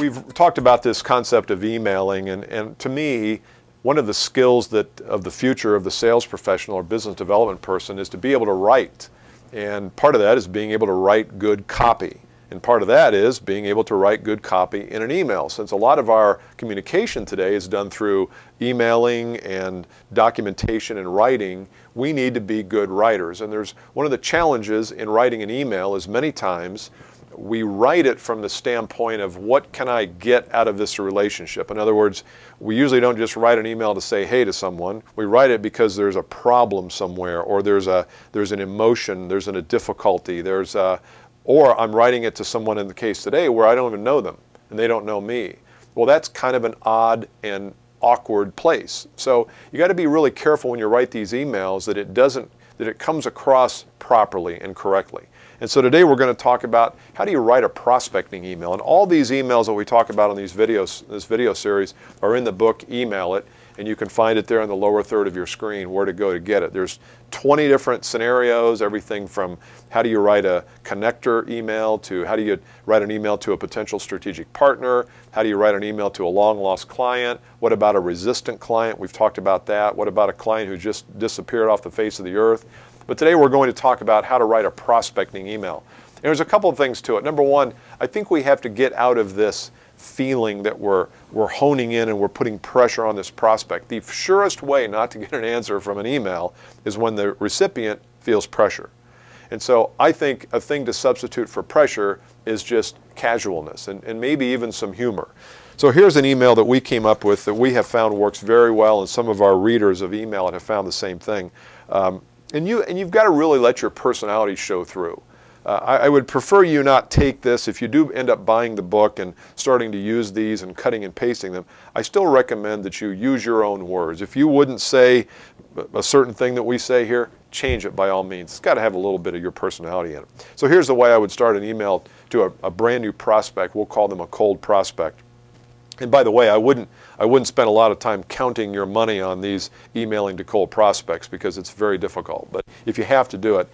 we've talked about this concept of emailing, and to me, one of the skills of the future of the sales professional or business development person is to be able to write. And part of that is being able to write good copy. And part of that is being able to write good copy in an email. Since a lot of our communication today is done through emailing and documentation and writing, we need to be good writers. And there's one of the challenges in writing an email is many times we write it from the standpoint of what can I get out of this relationship. In other words, we usually don't just write an email to say hey to someone. We write it because there's a problem somewhere, or there's an emotion, there's a difficulty, or I'm writing it to someone in the case today where I don't even know them and they don't know me. Well, that's kind of an odd and awkward place. So you got to be really careful when you write these emails that it comes across properly and correctly. And so today we're going to talk about how do you write a prospecting email. And all these emails that we talk about on these videos, this video series, are in the book Email It, and you can find it there in the lower third of your screen where to go to get it. There's 20 different scenarios, everything from how do you write a connector email to how do you write an email to a potential strategic partner, how do you write an email to a long-lost client, what about a resistant client, we've talked about that, what about a client who just disappeared off the face of the earth. But today we're going to talk about how to write a prospecting email. And there's a couple of things to it. Number one, I think we have to get out of this feeling that we're honing in and we're putting pressure on this prospect. The surest way not to get an answer from an email is when the recipient feels pressure. And so I think a thing to substitute for pressure is just casualness and maybe even some humor. So here's an email that we came up with that we have found works very well, and some of our readers of Email It have found the same thing. And you've got to really let your personality show through. I would prefer you not take this, if you do end up buying the book and starting to use these and cutting and pasting them, I still recommend that you use your own words. If you wouldn't say a certain thing that we say here, change it by all means. It's got to have a little bit of your personality in it. So here's the way I would start an email to a brand new prospect. We'll call them a cold prospect. And by the way, I wouldn't spend a lot of time counting your money on these emailing to cold prospects because it's very difficult. But if you have to do it,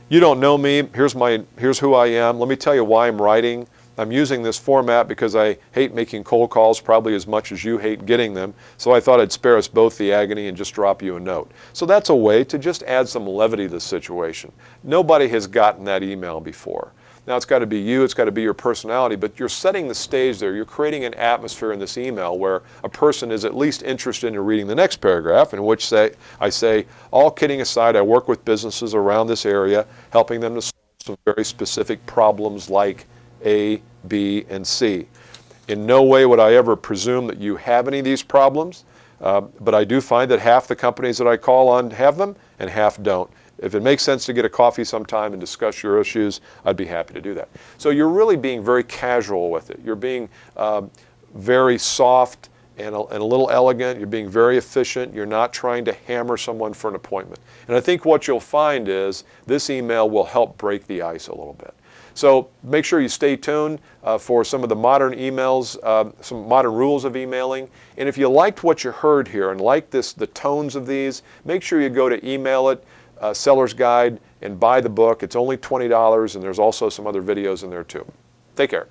you don't know me, here's who I am. Let me tell you why I'm writing. I'm using this format because I hate making cold calls probably as much as you hate getting them. So I thought I'd spare us both the agony and just drop you a note. So that's a way to just add some levity to the situation. Nobody has gotten that email before. Now it's got to be you, it's got to be your personality, but you're setting the stage there. You're creating an atmosphere in this email where a person is at least interested in reading the next paragraph, in which I say, all kidding aside, I work with businesses around this area, helping them to solve some very specific problems like A, B, and C. In no way would I ever presume that you have any of these problems, but I do find that half the companies that I call on have them and half don't. If it makes sense to get a coffee sometime and discuss your issues, I'd be happy to do that. So you're really being very casual with it. You're being very soft and a little elegant. You're being very efficient. You're not trying to hammer someone for an appointment. And I think what you'll find is this email will help break the ice a little bit. So make sure you stay tuned for some of the modern emails, some modern rules of emailing. And if you liked what you heard here and like the tones of these, make sure you go to Email It, Seller's Guide, and buy the book. It's only $20, and there's also some other videos in there too. Take care.